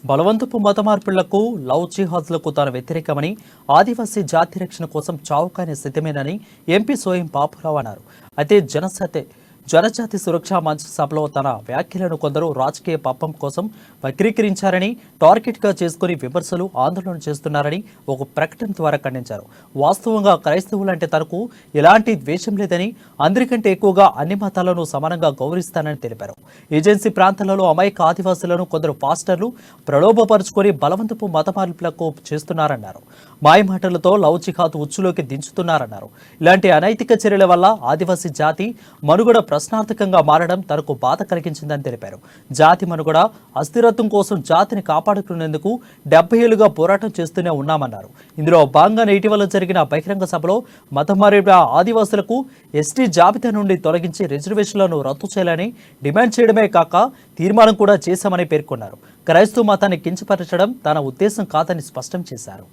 బలవంతపు మత మార్పులకు లవ్ జిహాద్లకు తాను వ్యతిరేకమని, ఆదివాసీ జాతి రక్షణ కోసం చావుకానే సిద్ధమేనని ఎంపీ సోయం బాపురావు అన్నారు. అయితే జనజాతి సురక్షా మంచ్ సభలో తన వ్యాఖ్యలను కొందరు రాజకీయ పాపం కోసం వక్రీకరించారని, టార్గెట్గా చేసుకుని విమర్శలు, ఆందోళన చేస్తున్నారని ఒక ప్రకటన ద్వారా ఖండించారు. వాస్తవంగా క్రైస్తవులంటే తనకు ఎలాంటి ద్వేషం లేదని, అందరికంటే ఎక్కువగా అన్ని మతాలను సమానంగా గౌరవిస్తానని తెలిపారు. ఏజెన్సీ ప్రాంతాలలో అమాయక ఆదివాసులను కొందరు పాస్టర్లు ప్రలోభపరుచుకొని బలవంతపు మత మార్పులకు చేస్తున్నారన్నారు. మాయమాటలతో లవ్ జిహాద్ ఉచ్చులోకి దించుతున్నారన్నారు. ఇలాంటి అనైతిక చర్యల వల్ల ఆదివాసీ జాతి మనుగడ ప్రశ్నార్థకంగా మారడం తనకు బాధ కలిగించిందని తెలిపారు. జాతి మనుగడ, అస్థిరత్వం కోసం జాతిని కాపాడుకునేందుకు 70 ఏళ్లుగా పోరాటం చేస్తూనే ఉన్నామన్నారు. ఇందులో భాగంగా ఇటీవల జరిగిన బహిరంగ సభలో మతం మారిన ఆదివాసులకు ఎస్టీ జాబితా నుండి తొలగించి రిజర్వేషన్లను రద్దు చేయాలని డిమాండ్ చేయడమే కాక తీర్మానం కూడా చేశామని పేర్కొన్నారు. క్రైస్తవ మతాన్ని కించపరచడం తన ఉద్దేశం కాదని స్పష్టం చేశారు.